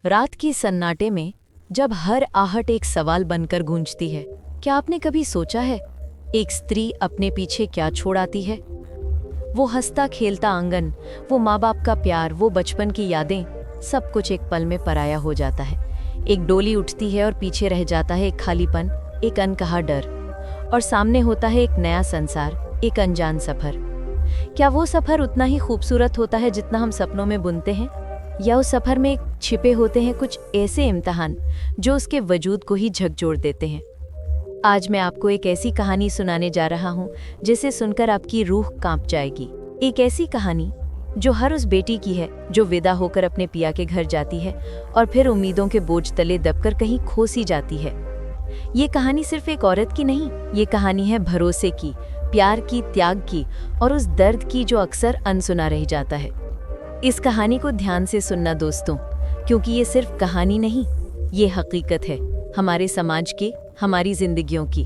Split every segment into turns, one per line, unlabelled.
रात की सन्नाटे में जब हर आहट एक सवाल बनकर गूंजती है, क्या आपने कभी सोचा है एक स्त्री अपने पीछे क्या छोड़ आती है? वो हंसता खेलता आंगन, वो माँ बाप का प्यार, वो बचपन की यादें, सब कुछ एक पल में पराया हो जाता है। एक डोली उठती है और पीछे रह जाता है एक खालीपन, एक अनकहा डर, और सामने होता है एक नया संसार, एक अनजान सफर। क्या वो सफर उतना ही खूबसूरत होता है जितना हम सपनों में बुनते हैं, या उस सफर में छिपे होते हैं कुछ ऐसे इम्तिहान जो उसके वजूद को ही झकझोर देते हैं? आज मैं आपको एक ऐसी कहानी सुनाने जा रहा हूँ जिसे सुनकर आपकी रूह कांप जाएगी। एक ऐसी कहानी जो हर उस बेटी की है जो विदा होकर अपने पिया के घर जाती है और फिर उम्मीदों के बोझ तले दबकर कहीं खो सी जाती है। ये कहानी सिर्फ एक औरत की नहीं, ये कहानी है भरोसे की, प्यार की, त्याग की और उस दर्द की जो अक्सर अनसुना रह जाता है। इस कहानी को ध्यान से सुनना दोस्तों, क्योंकि ये सिर्फ कहानी नहीं, ये हकीकत है हमारे समाज की, हमारी जिंदगियों की।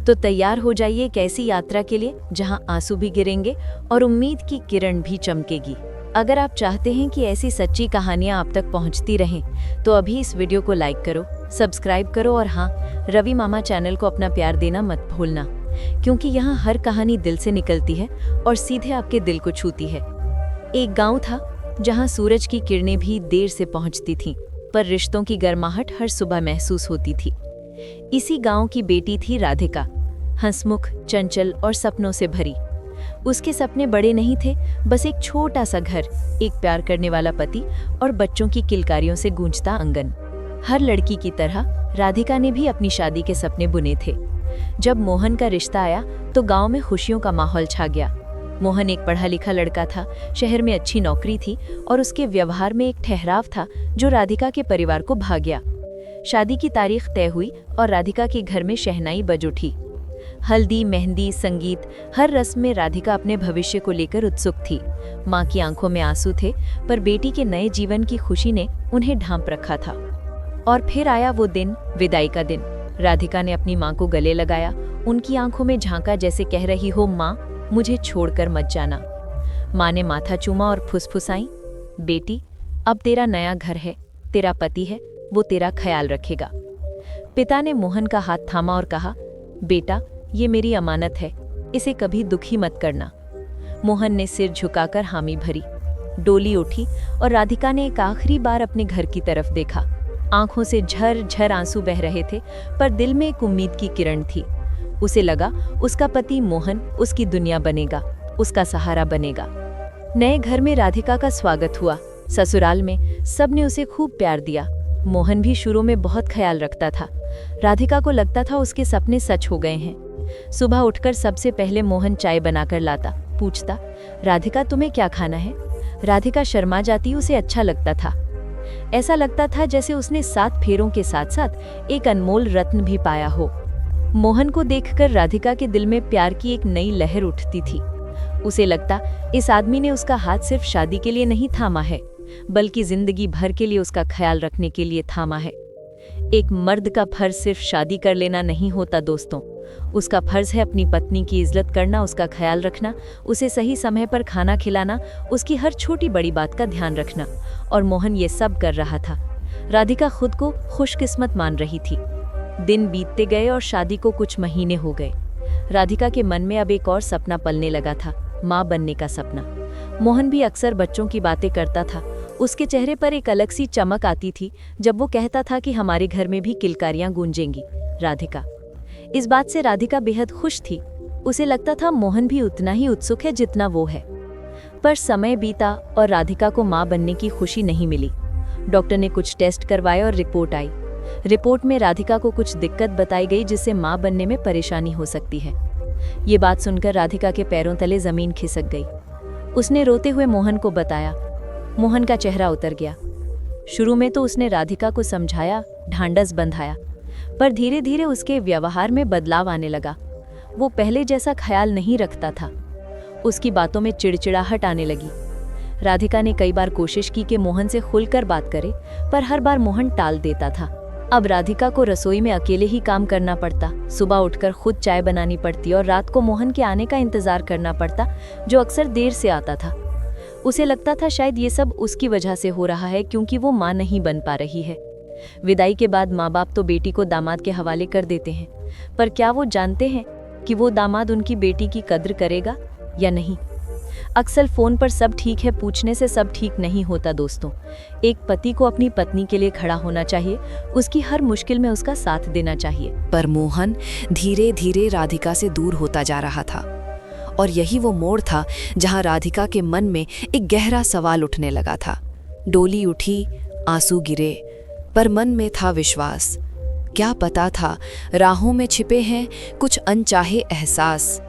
तो तैयार हो जाइए एक ऐसी यात्रा के लिए जहां आंसू भी गिरेंगे और उम्मीद की किरण भी चमकेगी। अगर आप चाहते हैं कि ऐसी सच्ची कहानियां आप तक पहुंचती रहें, तो अभी इस वीडियो को लाइक करो, सब्सक्राइब करो और हाँ, रवि मामा चैनल को अपना प्यार देना मत भूलना, क्योंकि यहाँ हर कहानी दिल से निकलती है और सीधे आपके दिल को छूती है। एक गांव था जहां सूरज की किरणें भी देर से पहुंचती थीं, पर रिश्तों की गर्माहट हर सुबह महसूस होती थी। इसी गांव की बेटी थी राधिका, हंसमुख, चंचल और सपनों से भरी। उसके सपने बड़े नहीं थे, बस एक छोटा सा घर, एक प्यार करने वाला पति और बच्चों की किलकारियों से गूंजता आंगन। हर लड़की की तरह राधिका ने भी अपनी शादी के सपने बुने थे। जब मोहन का रिश्ता आया तो गांव में खुशियों का माहौल छा गया। मोहन एक पढ़ा लिखा लड़का था, शहर में अच्छी नौकरी थी और उसके व्यवहार में एक ठहराव था जो राधिका के परिवार को भा गया। शादी की तारीख तय हुई और राधिका के घर में शहनाई बज उठी। हल्दी, मेहंदी, संगीत, हर रस्म में राधिका अपने भविष्य को लेकर उत्सुक थी। माँ की आंखों में आंसू थे, पर बेटी के नए जीवन की खुशी ने उन्हें ढांप रखा था। और फिर आया वो दिन, विदाई का दिन। राधिका ने अपनी माँ को गले लगाया, उनकी आंखों में झांका जैसे कह रही हो, माँ मुझे छोड़कर मत जाना। माँ ने माथा चूमा और फुसफुसाई, बेटी अब तेरा नया घर है, तेरा पति है, वो तेरा ख्याल रखेगा। पिता ने मोहन का हाथ थामा और कहा, बेटा ये मेरी अमानत है, इसे कभी दुखी मत करना। मोहन ने सिर झुकाकर हामी भरी। डोली उठी और राधिका ने एक आखिरी बार अपने घर की तरफ देखा। आंखों से झर झर आंसू बह रहे थे, पर दिल में एक उम्मीद की किरण थी। उसे लगा उसका पति मोहन उसकी दुनिया बनेगा, उसका सहारा बनेगा। नए घर में राधिका का स्वागत हुआ। ससुराल में सबने उसे खूब प्यार दिया। मोहन भी शुरू में बहुत ख्याल रखता था। राधिका को लगता था उसके सपने सच हो गए हैं। सुबह उठकर सबसे पहले मोहन चाय बनाकर लाता, पूछता, राधिका तुम्हें क्या खाना है? राधिका शर्मा जाती, उसे अच्छा लगता था। ऐसा लगता था जैसे उसने 7 फेरों के साथ साथ एक अनमोल रत्न भी पाया हो। मोहन को देखकर राधिका के दिल में प्यार की एक नई लहर उठती थी। उसे लगता इस आदमी ने उसका हाथ सिर्फ शादी के लिए नहीं थामा है, बल्कि जिंदगी भर के लिए उसका ख्याल रखने के लिए थामा है। एक मर्द का फर्ज सिर्फ शादी कर लेना नहीं होता दोस्तों, उसका फर्ज है अपनी पत्नी की इज्जत करना, उसका ख्याल रखना, उसे सही समय पर खाना खिलाना, उसकी हर छोटी बड़ी बात का ध्यान रखना। और मोहन ये सब कर रहा था। राधिका खुद को खुशकिस्मत मान रही थी। दिन बीतते गए और शादी को कुछ महीने हो गए। राधिका के मन में अब एक और सपना पलने लगा था, माँ बनने का सपना। मोहन भी अक्सर बच्चों की बातें करता था। उसके चेहरे पर एक अलग सी चमक आती थी जब वो कहता था कि हमारे घर में भी किलकारियां गूंजेंगी। राधिका, इस बात से राधिका बेहद खुश थी। उसे लगता था मोहन भी उतना ही उत्सुक है जितना वो है। पर समय बीता और राधिका को माँ बनने की खुशी नहीं मिली। डॉक्टर ने कुछ टेस्ट करवाए और रिपोर्ट आई। रिपोर्ट में राधिका को कुछ दिक्कत बताई गई जिससे मां बनने में परेशानी हो सकती है। ये बात सुनकर राधिका के पैरों तले जमीन खिसक गई। उसने रोते हुए मोहन को बताया। मोहन का चेहरा उतर गया। शुरू में तो उसने राधिका को समझाया, ढांढस बंधाया, पर धीरे धीरे उसके व्यवहार में बदलाव आने लगा। वो पहले जैसा ख्याल नहीं रखता था। उसकी बातों में चिड़चिड़ाहट आने लगी। राधिका ने कई बार कोशिश की कि मोहन से खुलकर बात करे, पर हर बार मोहन टाल देता था। अब राधिका को रसोई में अकेले ही काम करना पड़ता, सुबह उठकर खुद चाय बनानी पड़ती और रात को मोहन के आने का इंतजार करना पड़ता, जो अक्सर देर से आता था। उसे लगता था शायद ये सब उसकी वजह से हो रहा है क्योंकि वो माँ नहीं बन पा रही है। विदाई के बाद माँ बाप तो बेटी को दामाद के हवाले कर देते हैं, पर क्या वो जानते हैं कि वो दामाद उनकी बेटी की कद्र करेगा या नहीं। अक्सर फोन पर सब ठीक है पूछने से सब ठीक नहीं होता दोस्तों। एक पति को अपनी पत्नी के लिए खड़ा होना चाहिए, उसकी हर मुश्किल में उसका साथ देना चाहिए।
पर मोहन धीरे धीरे राधिका से दूर होता जा रहा था, और यही वो मोड़ था जहां राधिका के मन में एक गहरा सवाल उठने लगा था। डोली उठी, आंसू गिरे, पर मन में था विश्वास। क्या पता था राहों में छिपे हैं कुछ अनचाहे एहसास।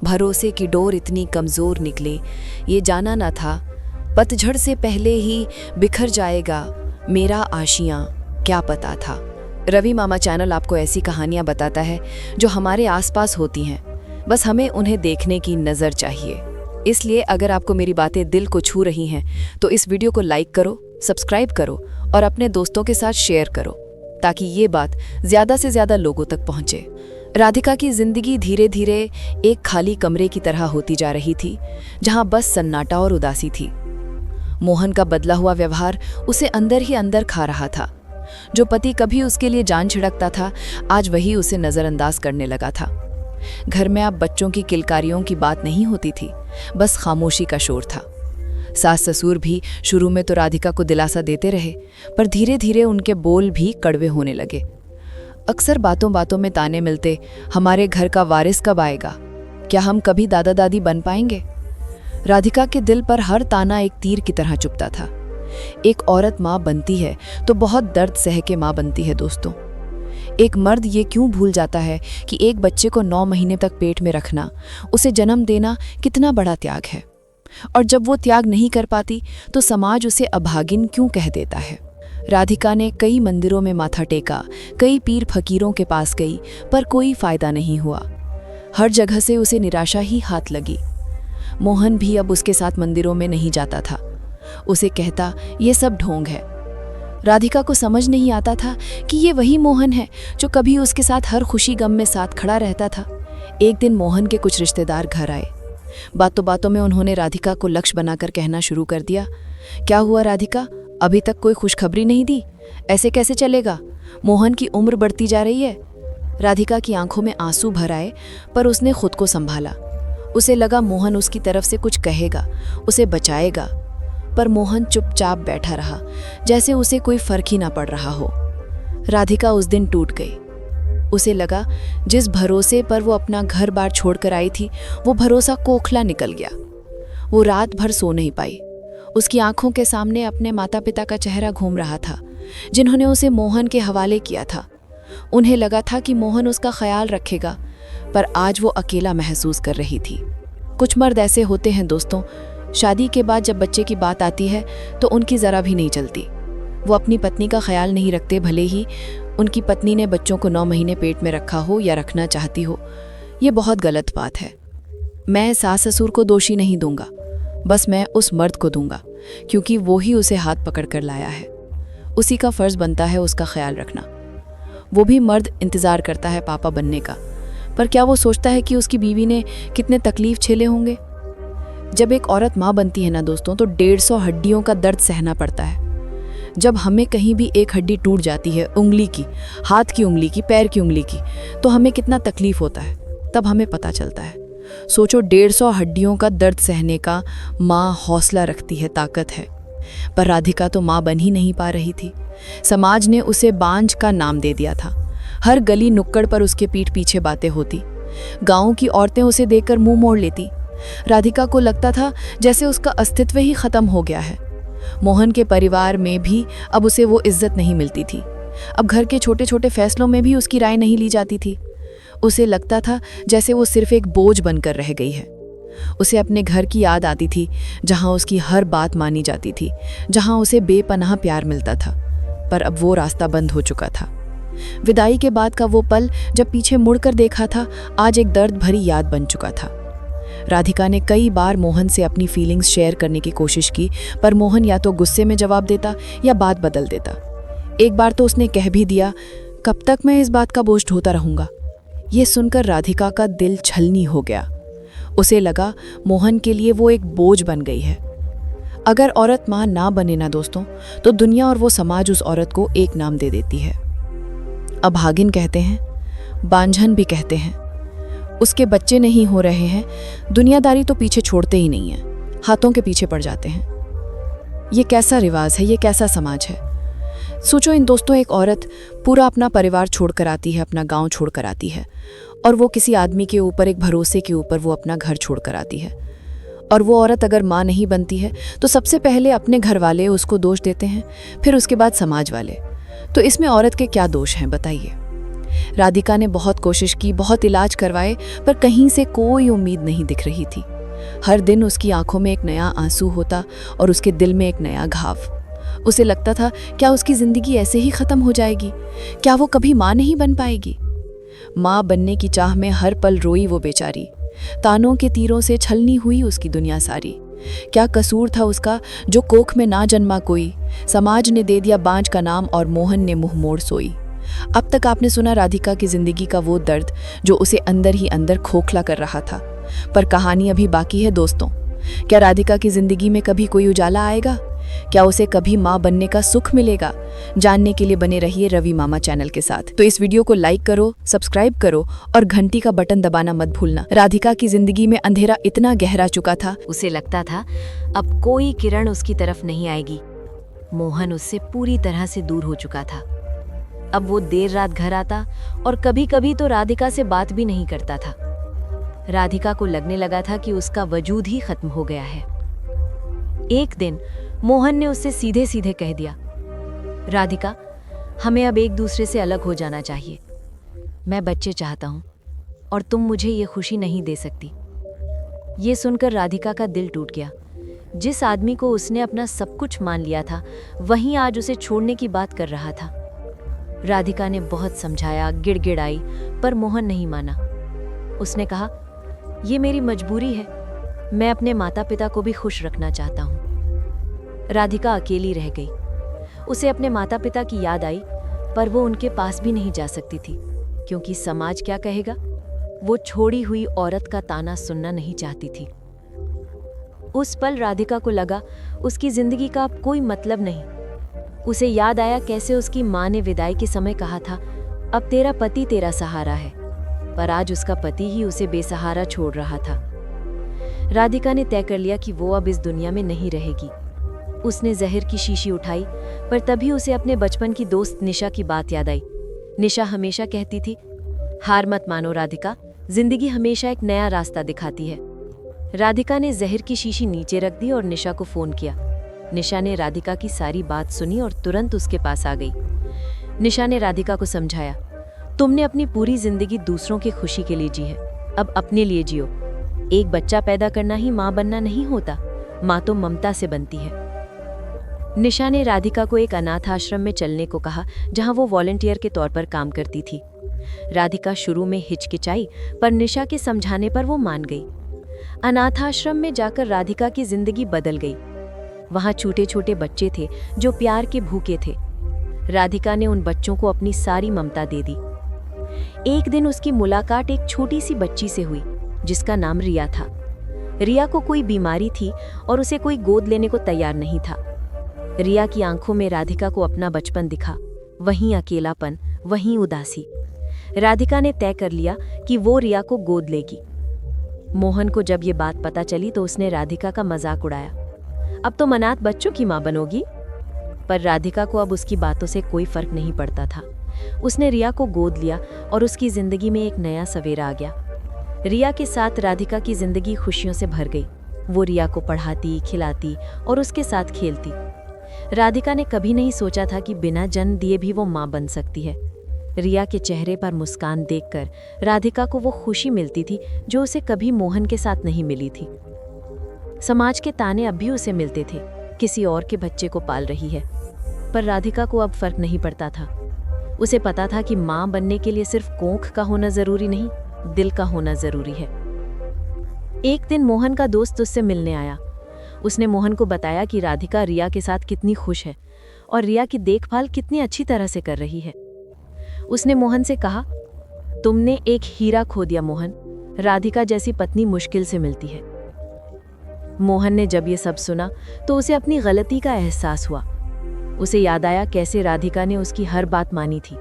भरोसे की डोर इतनी कमजोर निकले, ये जाना न था। पतझड़ से पहले ही बिखर जाएगा मेरा आशियां, क्या पता था। रवि मामा चैनल आपको ऐसी कहानियां बताता है जो हमारे आसपास होती हैं, बस हमें उन्हें देखने की नज़र चाहिए। इसलिए अगर आपको मेरी बातें दिल को छू रही हैं तो इस वीडियो को लाइक करो, सब्सक्राइब करो और अपने दोस्तों के साथ शेयर करो, ताकि ये बात ज़्यादा से ज़्यादा लोगों तक पहुँचे। राधिका की जिंदगी धीरे धीरे एक खाली कमरे की तरह होती जा रही थी, जहां बस सन्नाटा और उदासी थी। मोहन का बदला हुआ व्यवहार उसे अंदर ही अंदर खा रहा था। जो पति कभी उसके लिए जान छिड़कता था, आज वही उसे नज़रअंदाज करने लगा था। घर में अब बच्चों की किलकारियों की बात नहीं होती थी, बस खामोशी का शोर था। सास ससुर भी शुरू में तो राधिका को दिलासा देते रहे, पर धीरे धीरे उनके बोल भी कड़वे होने लगे। अक्सर बातों बातों में ताने मिलते, हमारे घर का वारिस कब आएगा, क्या हम कभी दादा दादी बन पाएंगे। राधिका के दिल पर हर ताना एक तीर की तरह चुभता था। एक औरत माँ बनती है तो बहुत दर्द सह के माँ बनती है दोस्तों। एक मर्द ये क्यों भूल जाता है कि एक बच्चे को 9 महीने तक पेट में रखना, उसे जन्म देना कितना बड़ा त्याग है। और जब वो त्याग नहीं कर पाती तो समाज उसे अभागिन क्यों कह देता है। राधिका ने कई मंदिरों में माथा टेका, कई पीर फकीरों के पास गई, पर कोई फायदा नहीं हुआ। हर जगह से उसे निराशा ही हाथ लगी। मोहन भी अब उसके साथ मंदिरों में नहीं जाता था। उसे कहता ये सब ढोंग है। राधिका को समझ नहीं आता था कि ये वही मोहन है जो कभी उसके साथ हर खुशी गम में साथ खड़ा रहता था। एक दिन मोहन के कुछ रिश्तेदार घर आए। बातों बातों में उन्होंने राधिका को लक्ष्य बनाकर कहना शुरू कर दिया, क्या हुआ राधिका, अभी तक कोई खुशखबरी नहीं दी, ऐसे कैसे चलेगा, मोहन की उम्र बढ़ती जा रही है। राधिका की आंखों में आंसू भर आए, पर उसने खुद को संभाला। उसे लगा मोहन उसकी तरफ से कुछ कहेगा, उसे बचाएगा, पर मोहन चुपचाप बैठा रहा, जैसे उसे कोई फर्क ही ना पड़ रहा हो। राधिका उस दिन टूट गई। उसे लगा जिस भरोसे पर वो अपना घर बार छोड़कर आई थी, वो भरोसा खोखला निकल गया। वो रात भर सो नहीं पाई। उसकी आंखों के सामने अपने माता पिता का चेहरा घूम रहा था, जिन्होंने उसे मोहन के हवाले किया था। उन्हें लगा था कि मोहन उसका ख्याल रखेगा, पर आज वो अकेला महसूस कर रही थी। कुछ मर्द ऐसे होते हैं दोस्तों, शादी के बाद जब बच्चे की बात आती है तो उनकी ज़रा भी नहीं चलती। वो अपनी पत्नी का ख्याल नहीं रखते, भले ही उनकी पत्नी ने बच्चों को 9 महीने पेट में रखा हो या रखना चाहती हो। ये बहुत गलत बात है। मैं सास ससुर को दोषी नहीं दूंगा, बस मैं उस मर्द को दूंगा, क्योंकि वो ही उसे हाथ पकड़ कर लाया है। उसी का फर्ज बनता है उसका ख्याल रखना। वो भी मर्द इंतज़ार करता है पापा बनने का, पर क्या वो सोचता है कि उसकी बीवी ने कितने तकलीफ झेले होंगे। जब एक औरत माँ बनती है ना दोस्तों, तो 150 हड्डियों का दर्द सहना पड़ता है। जब हमें कहीं भी एक हड्डी टूट जाती है, उंगली की, हाथ की उंगली की, पैर की उंगली की, तो हमें कितना तकलीफ होता है, तब हमें पता चलता है। सोचो 150 हड्डियों का दर्द सहने का माँ हौसला रखती है, ताकत है। पर राधिका तो माँ बन ही नहीं पा रही थी। समाज ने उसे बांझ का नाम दे दिया था। हर गली नुक्कड़ पर उसके पीठ पीछे बातें होती। गाँव की औरतें उसे देखकर मुंह मोड़ लेती। राधिका को लगता था जैसे उसका अस्तित्व ही खत्म हो गया है। मोहन के परिवार में भी अब उसे वो इज्जत नहीं मिलती थी। अब घर के छोटे छोटे फैसलों में भी उसकी राय नहीं ली जाती थी। उसे लगता था जैसे वो सिर्फ एक बोझ बनकर रह गई है। उसे अपने घर की याद आती थी, जहां उसकी हर बात मानी जाती थी, जहां उसे बेपनाह प्यार मिलता था। पर अब वो रास्ता बंद हो चुका था। विदाई के बाद का वो पल जब पीछे मुड़कर देखा था, आज एक दर्द भरी याद बन चुका था। राधिका ने कई बार मोहन से अपनी फीलिंग्स शेयर करने की कोशिश की, पर मोहन या तो गुस्से में जवाब देता या बात बदल देता। एक बार तो उसने कह भी दिया, कब तक मैं इस बात का बोझ ढोता रहूंगा। ये सुनकर राधिका का दिल छलनी हो गया। उसे लगा मोहन के लिए वो एक बोझ बन गई है।
अगर औरत माँ ना बने ना दोस्तों, तो दुनिया और वो समाज उस औरत को एक नाम दे देती है। अभागिन कहते हैं, बांझन भी कहते हैं। उसके बच्चे नहीं हो रहे हैं, दुनियादारी तो पीछे छोड़ते ही नहीं है, हाथों के पीछे पड़ जाते हैं। ये कैसा रिवाज है, ये कैसा समाज है। सोचो इन दोस्तों, एक औरत पूरा अपना परिवार छोड़कर आती है, अपना गांव छोड़कर आती है, और वो किसी आदमी के ऊपर, एक भरोसे के ऊपर वो अपना घर छोड़कर आती है। और वो औरत अगर माँ नहीं बनती है तो सबसे पहले अपने घर वाले उसको दोष देते हैं, फिर उसके बाद समाज वाले। तो इसमें औरत के क्या दोष हैं बताइए। राधिका ने बहुत कोशिश की, बहुत इलाज करवाए, पर कहीं से कोई उम्मीद नहीं दिख रही थी। हर दिन उसकी आंखों में एक नया आंसू होता और उसके दिल में एक नया घाव। उसे लगता था, क्या उसकी जिंदगी ऐसे ही खत्म हो जाएगी? क्या वो कभी माँ नहीं बन पाएगी? माँ बनने की चाह में हर पल रोई वो बेचारी। तानों के तीरों से छलनी हुई उसकी दुनिया सारी। क्या कसूर था उसका जो कोख में ना जन्मा कोई? समाज ने दे दिया बांझ का नाम और मोहन ने मुंह मोड़ सोई। अब तक आपने सुना राधिका की जिंदगी का वो दर्द जो उसे अंदर ही अंदर खोखला कर रहा था, पर कहानी अभी बाकी है दोस्तों। क्या राधिका की जिंदगी में कभी कोई उजाला आएगा? क्या उसे कभी माँ बनने का सुख मिलेगा? जानने के लिए बने रहिए रवि मामा चैनल के साथ। तो इस वीडियो को लाइक करो, सब्सक्राइब करो और घंटी का बटन दबाना मत भूलना। राधिका की जिंदगी में अंधेरा इतना गहरा चुका था,
उसे लगता था अब कोई किरण उसकी तरफ नहीं आएगी। मोहन उससे पूरी तरह से दूर हो चुका था। अब वो देर रात घर आता और कभी कभी तो राधिका से बात भी नहीं करता था। राधिका को लगने लगा था कि उसका वजूद ही खत्म हो गया है। एक दिन मोहन ने उससे सीधे सीधे कह दिया, राधिका, हमें अब एक दूसरे से अलग हो जाना चाहिए। मैं बच्चे चाहता हूँ और तुम मुझे ये खुशी नहीं दे सकती। ये सुनकर राधिका का दिल टूट गया। जिस आदमी को उसने अपना सब कुछ मान लिया था, वहीं आज उसे छोड़ने की बात कर रहा था। राधिका ने बहुत समझाया, गिड़गिड़ाई, पर मोहन नहीं माना। उसने कहा, ये मेरी मजबूरी है, मैं अपने माता पिता को भी खुश रखना चाहता हूँ। राधिका अकेली रह गई। उसे अपने माता पिता की याद आई, पर वो उनके पास भी नहीं जा सकती थी, क्योंकि समाज क्या कहेगा। वो छोड़ी हुई औरत का ताना सुनना नहीं चाहती थी। उस पल राधिका को लगा उसकी जिंदगी का अब कोई मतलब नहीं। उसे याद आया कैसे उसकी माँ ने विदाई के समय कहा था, अब तेरा पति तेरा सहारा है, पर आज उसका पति ही उसे बेसहारा छोड़ रहा था। राधिका ने तय कर लिया कि वो अब इस दुनिया में नहीं रहेगी। उसने जहर की शीशी उठाई, पर तभी उसे अपने बचपन की दोस्त निशा की बात याद आई। निशा हमेशा कहती थी, हार मत मानो राधिका, जिंदगी हमेशा एक नया रास्ता दिखाती है। राधिका ने जहर की शीशी नीचे रख दी और निशा को फोन किया। निशा ने राधिका की सारी बात सुनी और तुरंत उसके पास आ गई। निशा ने राधिका को समझाया, तुमने अपनी पूरी जिंदगी दूसरों की खुशी के लिए जी है, अब अपने लिए जियो। एक बच्चा पैदा करना ही माँ बनना नहीं होता, माँ तो ममता से बनती है। निशा ने राधिका को एक अनाथ आश्रम में चलने को कहा, जहां वो वॉलंटियर के तौर पर काम करती थी। राधिका शुरू में हिचकिचाई, पर निशा के समझाने पर वो मान गई। अनाथ आश्रम में जाकर राधिका की जिंदगी बदल गई। वहां छोटे छोटे बच्चे थे जो प्यार के भूखे थे। राधिका ने उन बच्चों को अपनी सारी ममता दे दी। एक दिन उसकी मुलाकात एक छोटी सी बच्ची से हुई, जिसका नाम रिया था। रिया को कोई बीमारी थी और उसे कोई गोद लेने को तैयार नहीं था। रिया की आंखों में राधिका को अपना बचपन दिखा, वहीं अकेलापन, वहीं उदासी। राधिका ने तय कर लिया कि वो रिया को गोद लेगी। मोहन को जब ये बात पता चली तो उसने राधिका का मजाक उड़ाया, अब तो अनाथ बच्चों की माँ बनोगी। पर राधिका को अब उसकी बातों से कोई फर्क नहीं पड़ता था। उसने रिया को गोद लिया और उसकी जिंदगी में एक नया सवेरा आ गया। रिया के साथ राधिका की जिंदगी खुशियों से भर गई। वो रिया को पढ़ाती, खिलाती और उसके साथ खेलती। राधिका ने कभी नहीं सोचा था कि बिना जन्म दिए भी वो माँ बन सकती है। रिया के चेहरे पर मुस्कान देखकर राधिका को वो खुशी मिलती थी जो उसे कभी मोहन के साथ नहीं मिली थी। समाज के ताने अब भी उसे मिलते थे, किसी और के बच्चे को पाल रही है, पर राधिका को अब फर्क नहीं पड़ता था। उसे पता था कि माँ बनने के लिए सिर्फ कोख का होना जरूरी नहीं, दिल का होना जरूरी है। एक दिन मोहन का दोस्त उससे मिलने आया। उसने मोहन को बताया कि राधिका रिया के साथ कितनी खुश है और रिया की देखभाल कितनी अच्छी तरह से कर रही है। उसने मोहन से कहा, तुमने एक हीरा खो दिया मोहन, राधिका जैसी पत्नी मुश्किल से मिलती है। मोहन ने जब ये सब सुना तो उसे अपनी गलती का एहसास हुआ। उसे याद आया कैसे राधिका ने उसकी हर बात मानी थी,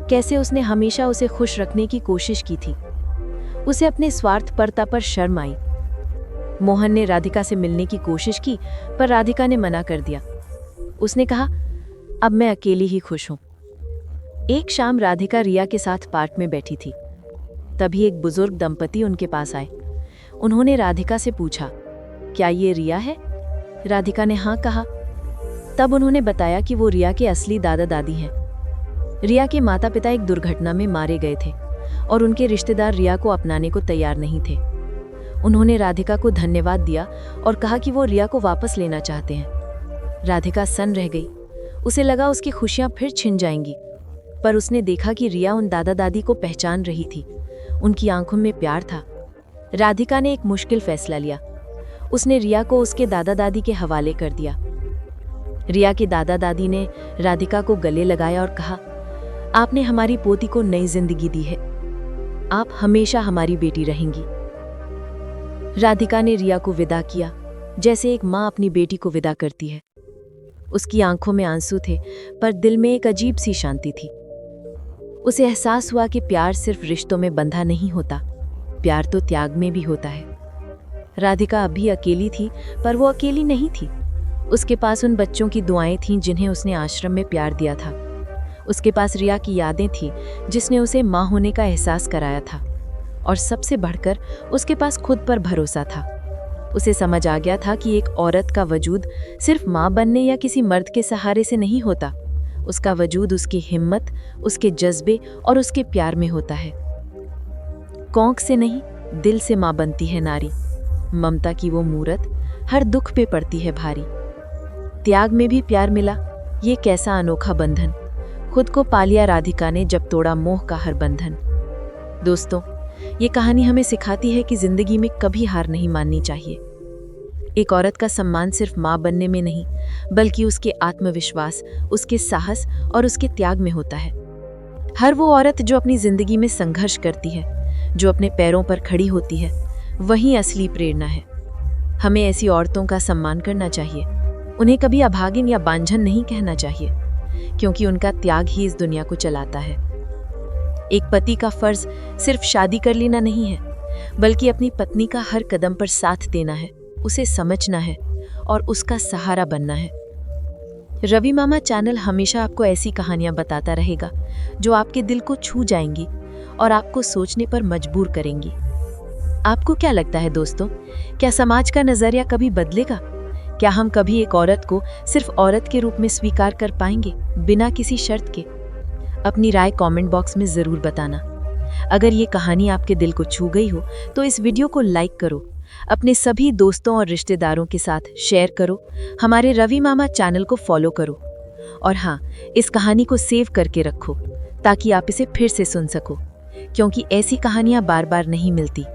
कैसे उसने हमेशा उसे खुश रखने की कोशिश की थी। उसे अपने स्वार्थपरता पर शर्म आई। मोहन ने राधिका से मिलने की कोशिश की, पर राधिका ने मना कर दिया। उसने कहा, अब मैं अकेली ही खुश हूं। एक शाम राधिका रिया के साथ पार्क में बैठी थी। तभी एक बुजुर्ग दंपति उनके पास आए। उन्होंने राधिका से पूछा, क्या ये रिया है? राधिका ने हाँ कहा। तब उन्होंने बताया कि वो रिया के असली दादा दादी हैं। रिया के माता पिता एक दुर्घटना में मारे गए थे और उनके रिश्तेदार रिया को अपनाने को तैयार नहीं थे। उन्होंने राधिका को धन्यवाद दिया और कहा कि वो रिया को वापस लेना चाहते हैं। राधिका सन्न रह गई। उसे लगा उसकी खुशियां फिर छिन जाएंगी, पर उसने देखा कि रिया उन दादा दादी को पहचान रही थी। उनकी आंखों में प्यार था। राधिका ने एक मुश्किल फैसला लिया। उसने रिया को उसके दादा दादी के हवाले कर दिया। रिया के दादा दादी ने राधिका को गले लगाया और कहा, आपने हमारी पोती को नई जिंदगी दी है। आप हमेशा हमारी बेटी रहेंगी। राधिका ने रिया को विदा किया, जैसे एक माँ अपनी बेटी को विदा करती है। उसकी आंखों में आंसू थे, पर दिल में एक अजीब सी शांति थी। उसे एहसास हुआ कि प्यार सिर्फ रिश्तों में बंधा नहीं होता, प्यार तो त्याग में भी होता है। राधिका अभी अकेली थी, पर वो अकेली नहीं थी। उसके पास उन बच्चों की दुआएं थीं जिन्हें उसने आश्रम में प्यार दिया था। उसके पास रिया की यादें थीं जिसने उसे माँ होने का एहसास कराया था। और सबसे बढ़कर उसके पास खुद पर भरोसा था। उसे समझ आ गया था कि एक औरत का वजूद सिर्फ माँ बनने या किसी मर्द के सहारे से नहीं होता। उसका वजूद उसकी हिम्मत, उसके जज्बे और उसके प्यार में होता है। कौंक से नहीं, दिल से माँ बनती है नारी। ममता की वो मूरत हर दुख पे पड़ती है भारी। त्याग में भी प्यार मिला, ये कैसा अनोखा बंधन। खुद को पा लिया राधिका ने जब तोड़ा मोह का हर बंधन। दोस्तों, ये कहानी हमें सिखाती है कि जिंदगी में कभी हार नहीं माननी चाहिए। एक औरत का सम्मान सिर्फ माँ बनने में नहीं, बल्कि उसके आत्मविश्वास, उसके साहस और उसके त्याग में होता है। हर वो औरत जो अपनी जिंदगी में संघर्ष करती है, जो अपने पैरों पर खड़ी होती है, वही असली प्रेरणा है। हमें ऐसी औरतों का सम्मान करना चाहिए। उन्हें कभी अभागिन या बांझन नहीं कहना चाहिए, क्योंकि उनका त्याग ही इस दुनिया को चलाता है। एक पति का फर्ज सिर्फ शादी कर लेना नहीं है, बल्कि अपनी पत्नी का हर कदम पर साथ देना है, उसे समझना है और उसका सहारा बनना है। रवि मामा चैनल हमेशा आपको ऐसी कहानियां बताता रहेगा जो आपके दिल को छू जाएंगी और आपको सोचने पर मजबूर करेंगी। आपको क्या लगता है दोस्तों, क्या समाज का नजरिया कभी बदलेगा? क्या हम कभी एक औरत को सिर्फ औरत के रूप में स्वीकार कर पाएंगे, बिना किसी शर्त के? अपनी राय कमेंट बॉक्स में जरूर बताना। अगर ये कहानी आपके दिल को छू गई हो तो इस वीडियो को लाइक करो, अपने सभी दोस्तों और रिश्तेदारों के साथ शेयर करो, हमारे रवि मामा चैनल को फॉलो करो और हाँ, इस कहानी को सेव करके रखो ताकि आप इसे फिर से सुन सको, क्योंकि ऐसी कहानियां बार बार नहीं मिलती।